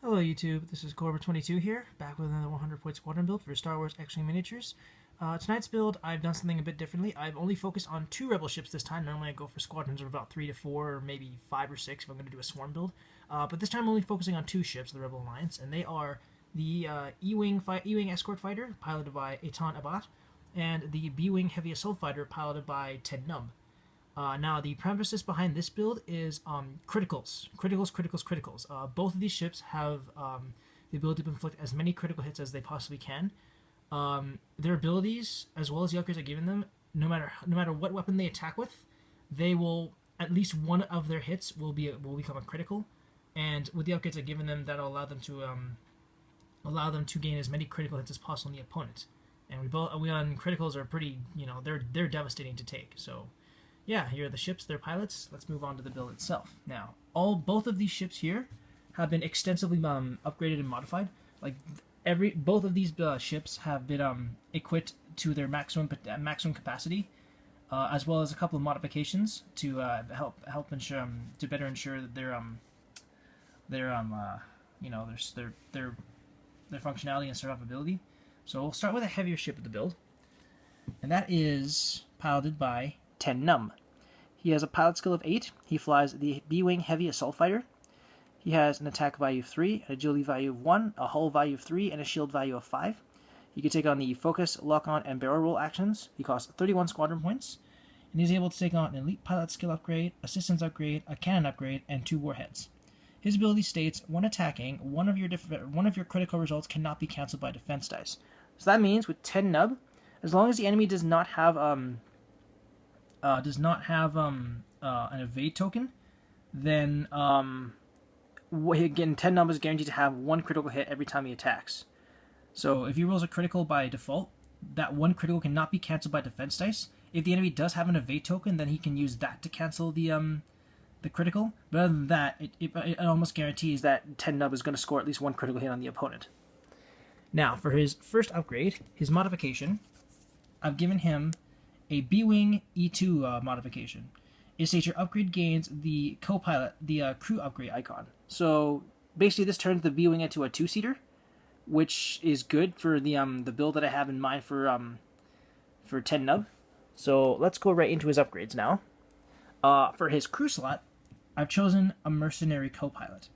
Hello YouTube, this is Corbin22 here, back with another 100-point squadron build for Star Wars X-Wing Miniatures. Tonight's build, I've done something a bit differently. I've only focused on 2 Rebel ships this time. Normally I go for squadrons of about 3 to 4, or maybe 5 or 6 if I'm going to do a swarm build. But this time I'm only focusing on 2 ships, the Rebel Alliance, and they are the E-Wing Escort Fighter, piloted by Etahn, and the B-Wing Heavy Assault Fighter, piloted by Numb. Now, the premises behind this build is criticals. Both of these ships have the ability to inflict as many critical hits as they possibly can. Their abilities, as well as the upgrades I've given them, no matter what weapon they attack with, they will, at least one of their hits will become a critical. And with the upgrades I've given them, that'll allow them to gain as many critical hits as possible on the opponent. And we on criticals are pretty, they're devastating to take. So yeah, here are the ships, their pilots. Let's move on to the build itself. Now, both of these ships here have been extensively upgraded and modified. Like both of these ships have been equipped to their maximum capacity, as well as a couple of modifications to help ensure to better ensure that their functionality and survivability. So we'll start with a heavier ship of the build, and that is piloted by Numb. He has a pilot skill of 8. He flies the B-Wing Heavy Assault Fighter. He has an attack value of 3, an agility value of 1, a hull value of 3, and a shield value of 5. He can take on the focus, lock-on, and barrel roll actions. He costs 31 squadron points, and he's able to take on an elite pilot skill upgrade, a systems upgrade, a cannon upgrade, and 2 warheads. His ability states, when attacking, one of your critical results cannot be cancelled by defense dice. So that means with Numb, as long as the enemy does not have an evade token, then again, Numb is guaranteed to have 1 critical hit every time he attacks. So if he rolls a critical by default, that 1 critical cannot be cancelled by defense dice. If the enemy does have an evade token, then he can use that to cancel the critical. But other than that, it almost guarantees that Numb is going to score at least 1 critical hit on the opponent. Now, for his first upgrade, his modification, I've given him a B-Wing E2 modification. It states your upgrade gains the Copilot, the crew upgrade icon. So basically this turns the B-Wing into a 2-seater, which is good for the build that I have in mind for Numb. So let's go right into his upgrades now. For his crew slot, I've chosen a Mercenary Copilot.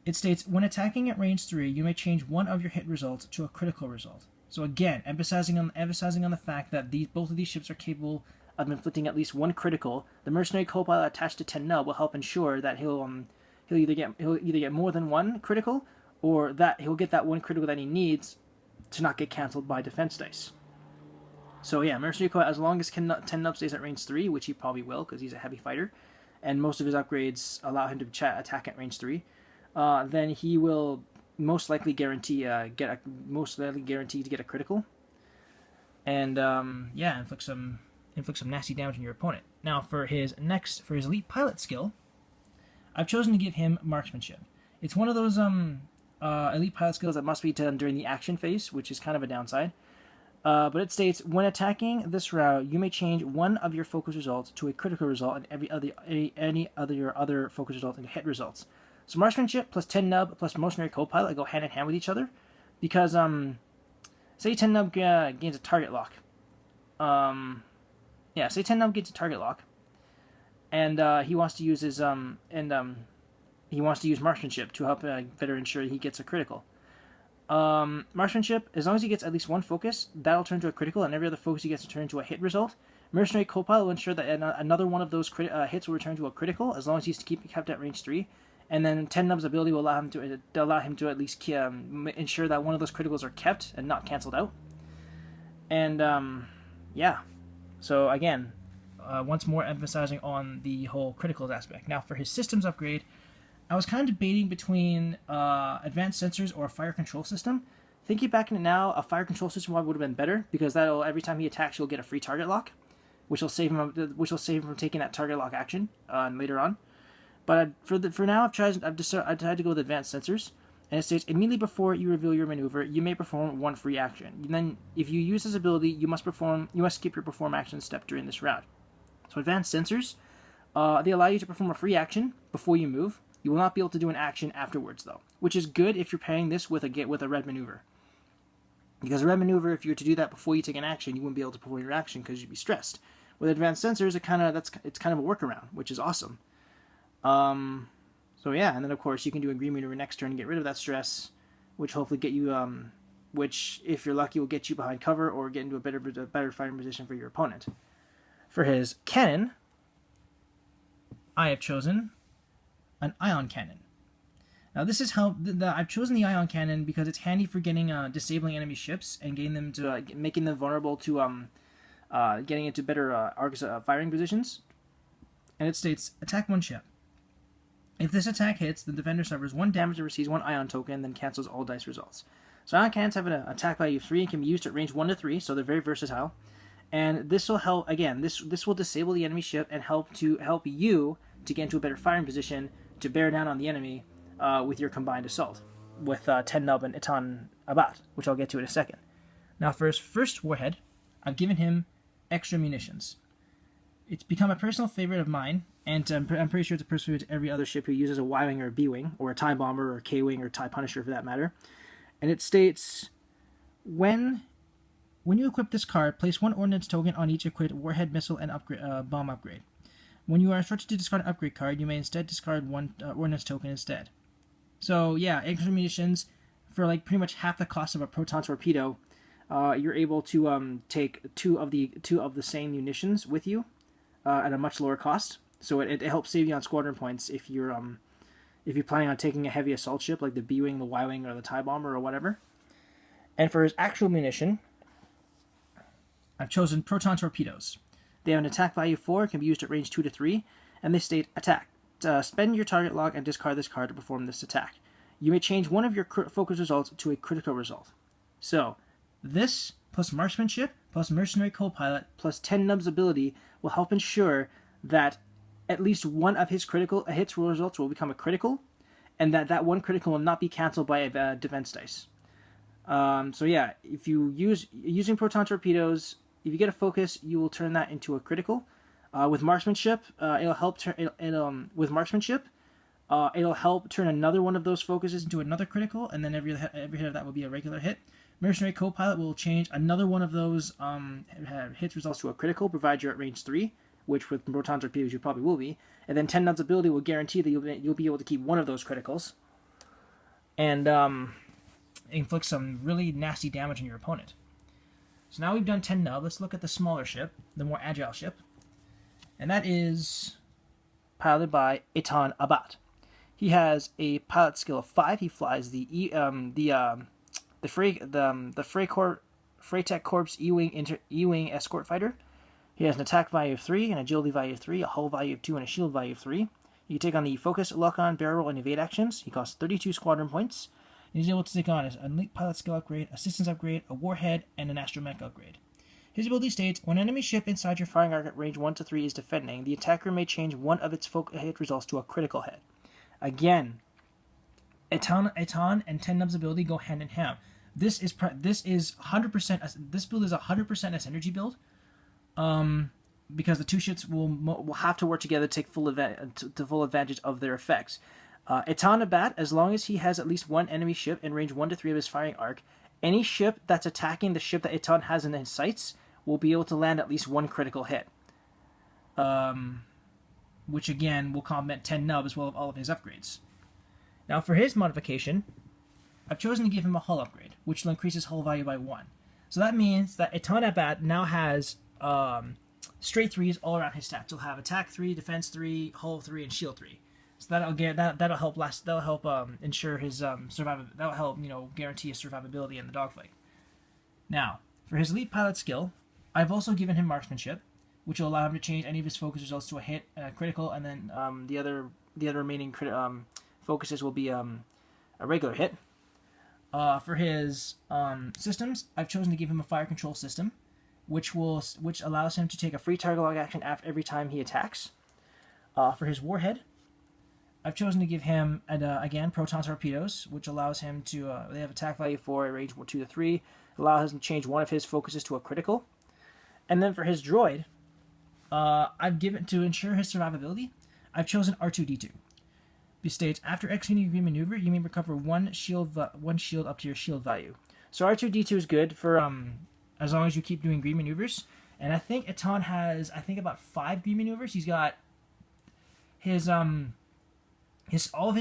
It states, when attacking at range 3, you may change one of your hit results to a critical result. So again, emphasizing on the fact that both of these ships are capable of inflicting at least 1 critical. The Mercenary Copilot attached to Numb will help ensure that he'll either get more than 1 critical, or that he'll get that 1 critical that he needs to not get cancelled by defense dice. So yeah, Mercenary Copilot, as long as Numb stays at range 3, which he probably will because he's a heavy fighter, and most of his upgrades allow him to attack at range 3, then he will most likely guarantee to get a critical, and yeah, inflict some nasty damage on your opponent. Now for his elite pilot skill, I've chosen to give him Marksmanship. It's one of those elite pilot skills that must be done during the action phase, which is kind of a downside. But it states, when attacking this route, you may change one of your focus results to a critical result, and any other focus results into hit results. So Marksmanship plus Numb plus Mercenary Copilot go hand in hand with each other, because say Numb gains a target lock. Say Numb gets a target lock, and he wants to use his he wants to use Marksmanship to help better ensure he gets a critical. Marksmanship, as long as he gets at least 1 focus, that'll turn to a critical, and every other focus he gets to turn into a hit result. Mercenary Copilot will ensure that another one of those hits will return to a critical, as long as he's kept at range 3. And then Numb's ability will allow him to at least ensure that one of those criticals are kept and not cancelled out. And yeah, so again, once more emphasizing on the whole criticals aspect. Now for his systems upgrade, I was kind of debating between advanced sensors or a fire control system. Thinking back in it now, a fire control system would have been better, because that'll, every time he attacks, you'll get a free target lock, which will save him from taking that target lock action later on. But for now, I've decided to go with advanced sensors, and it states, immediately before you reveal your maneuver, you may perform 1 free action. And then, if you use this ability, you must skip your perform action step during this round. So advanced sensors, they allow you to perform a free action before you move. You will not be able to do an action afterwards, though, which is good if you're pairing this with a red maneuver. Because a red maneuver, if you were to do that before you take an action, you wouldn't be able to perform your action because you'd be stressed. With advanced sensors, it's kind of a workaround, which is awesome. So yeah, and then of course you can do a green maneuver next turn and get rid of that stress, which hopefully get you, which if you're lucky will get you behind cover or get into a better fighting position for your opponent. For his cannon, I have chosen an ion cannon. Now this is how I've chosen the ion cannon because it's handy for getting disabling enemy ships and getting them to making them vulnerable to getting into better firing positions. And it states attack one ship. If this attack hits, the defender suffers 1 damage and receives 1 ion token, then cancels all dice results. So ion cannons have an attack value of 3 and can be used at range 1 to 3, so they're very versatile. And this will help, again, this will disable the enemy ship and help you to get into a better firing position to bear down on the enemy with your combined assault, with 10 Numb and Etahn Abat, which I'll get to in a second. Now for his first warhead, I've given him extra munitions. It's become a personal favorite of mine, and I'm pretty sure it's a personal favorite to every other ship who uses a Y-Wing or a B-Wing, or a TIE Bomber or a K-Wing or TIE Punisher for that matter. And it states, when you equip this card, place 1 ordnance token on each equipped warhead, missile, and bomb upgrade. When you are instructed to discard an upgrade card, you may instead discard 1 ordnance token instead. So yeah, extra munitions for like pretty much half the cost of a Proton torpedo. You're able to take two of the same munitions with you at a much lower cost. So it helps save you on squadron points if you're planning on taking a heavy assault ship like the B-Wing, the Y-Wing, or the TIE Bomber or whatever. And for his actual munition, I've chosen Proton Torpedoes. They have an attack value of 4, can be used at range 2 to 3, and they state attack. Spend your target log and discard this card to perform this attack. You may change one of your focus results to a critical result. So, this plus Marksmanship plus Mercenary Copilot plus 10 Numb's ability will help ensure that at least one of his critical hits results will become a critical, and that one critical will not be cancelled by a defense dice. So yeah, if you using Proton Torpedoes, if you get a focus, you will turn that into a critical. With Marksmanship, it'll help it'll help turn another one of those focuses into another critical, and then every hit of that will be a regular hit. Mercenary Copilot will change another one of those hits results to a critical, provided you're at range 3, which with Proton Torpedoes you probably will be. And then 10 Numb's ability will guarantee that you'll be able to keep one of those criticals, and inflict some really nasty damage on your opponent. So now we've done 10 Numb, let's look at the smaller ship, the more agile ship. And that is piloted by Etahn Abat. He has a pilot skill of 5. He flies the Freytech Corps E-Wing escort fighter. He has an attack value of 3, an agility value of 3, a hull value of 2, and a shield value of 3. You can take on the focus, lock-on, barrel roll, and evade actions. He costs 32 squadron points. And he's able to take on an elite pilot skill upgrade, assistance upgrade, a warhead, and an astromech upgrade. His ability states, when an enemy ship inside your firing arc at range 1 to 3 is defending, the attacker may change one of its hit results to a critical hit. Again, Etahn and 10 Numb's ability go hand in hand. This is 100%. This build is 100% a synergy build, because the two ships will have to work together to take full advantage of their effects. Etahn Abat, as long as he has at least one enemy ship in range 1 to 3 of his firing arc, any ship that's attacking the ship that Etahn has in his sights will be able to land at least one critical hit. Which again will complement 10 Numb as well as all of his upgrades. Now for his modification, I've chosen to give him a hull upgrade, which will increase his hull value by 1. So that means that Etahn Abat now has straight 3s all around his stats. He'll have attack 3, defense 3, hull 3, and shield 3. So that'll help ensure his that'll help guarantee his survivability in the dogfight. Now for his elite pilot skill, I've also given him Marksmanship, which will allow him to change any of his focus results to a hit, critical, and then the other remaining focuses will be a regular hit. For his systems, I've chosen to give him a fire control system, which allows him to take a free target log action after every time he attacks. For his warhead, I've chosen to give him again Proton Torpedoes, which allows him to they have attack value 4 at range 2 to 3. It allows him to change one of his focuses to a critical. And then for his droid, I've given, to ensure his survivability, I've chosen R2-D2. states, after executing a green maneuver, you may recover one shield up to your shield value. So R2-D2 is good for as long as you keep doing green maneuvers. And I think Etahn has about 5 green maneuvers. He's got his all of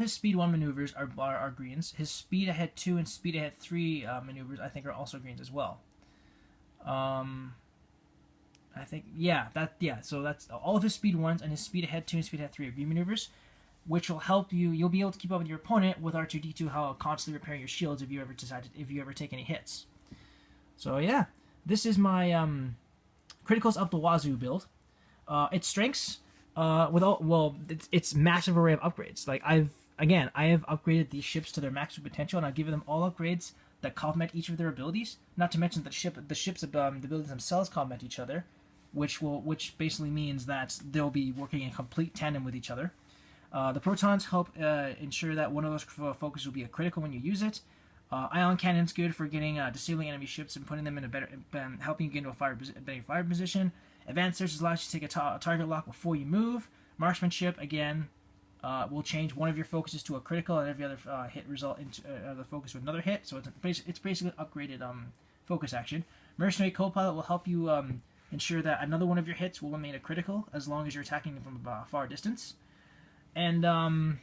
his speed 1 maneuvers are greens. His speed ahead 2 and speed ahead 3 maneuvers I think are also greens as well. I think so that's all of his speed 1s, and his speed ahead 2 and speed ahead 3 are green maneuvers, which will help you. You'll be able to keep up with your opponent with R2-D2 how constantly repairing your shields if you ever take any hits. So yeah, this is my criticals up the wazoo build. Its strengths it's massive array of upgrades. Like I have upgraded these ships to their maximum potential, and I've given them all upgrades that complement each of their abilities. Not to mention that the ships the abilities themselves complement each other, which basically means that they'll be working in complete tandem with each other. The protons help ensure that one of those focuses will be a critical when you use it. Ion cannon's good for getting disabling enemy ships and putting them in a better, helping you get into a better fire position. Advanced searches allows you to take a target lock before you move. Marksmanship again will change one of your focuses to a critical, and every other hit result into the focus with another hit. So it's basically an upgraded focus action. Mercenary Copilot will help you ensure that another one of your hits will remain a critical as long as you're attacking them from a far distance. And and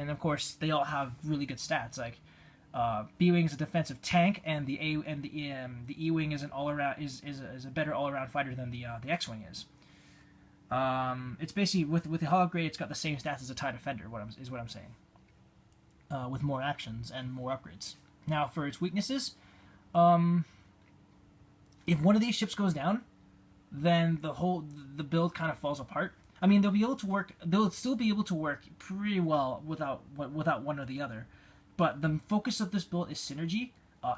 of course they all have really good stats. Like B-wing is a defensive tank, and the E-wing is is a better all-around fighter than the X-wing is. It's basically with the hull upgrade, it's got the same stats as a TIE Defender. What I'm saying, with more actions and more upgrades. Now for its weaknesses, if one of these ships goes down, then the build kind of falls apart. I mean, they'll still be able to work pretty well without one or the other. But the focus of this build is synergy.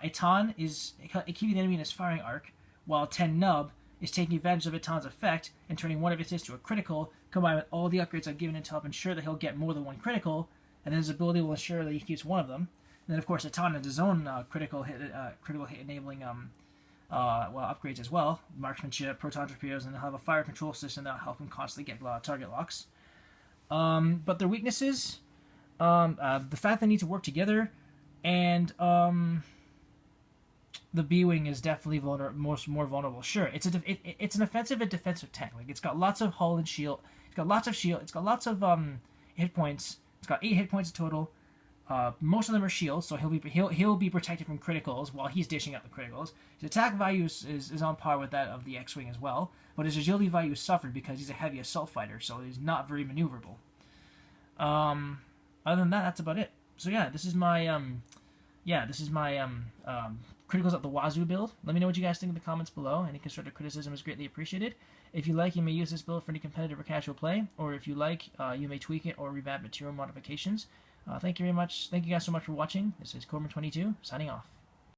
Etahn is keeping the enemy in his firing arc, while 10 Numb is taking advantage of Etahn's effect and turning one of his hits to a critical, combined with all the upgrades I've given him to help ensure that he'll get more than one critical, and then his ability will ensure that he keeps one of them. And then, of course, Etahn has his own critical hit enabling upgrades as well. Marksmanship, Proton, Torpedoes, and they'll have a fire control system that'll help him constantly get target locks. But their weaknesses, the fact they need to work together, and the B-wing is definitely more vulnerable. Sure, it's an offensive and defensive tank. Like, it's got lots of hull and shield. It's got lots of shield. It's got lots of hit points. It's got 8 hit points in total. Most of them are shields, so he'll be protected from criticals while he's dishing out the criticals. His attack value is on par with that of the X-wing as well, but his agility value suffered because he's a heavy assault fighter, so he's not very maneuverable. Other than that, that's about it. So yeah, this is my criticals at the wazoo build. Let me know what you guys think in the comments below. Any constructive criticism is greatly appreciated. If you like, you may use this build for any competitive or casual play, or if you like, you may tweak it or revamp material modifications. Thank you very much. Thank you guys so much for watching. This is Corbin22 signing off.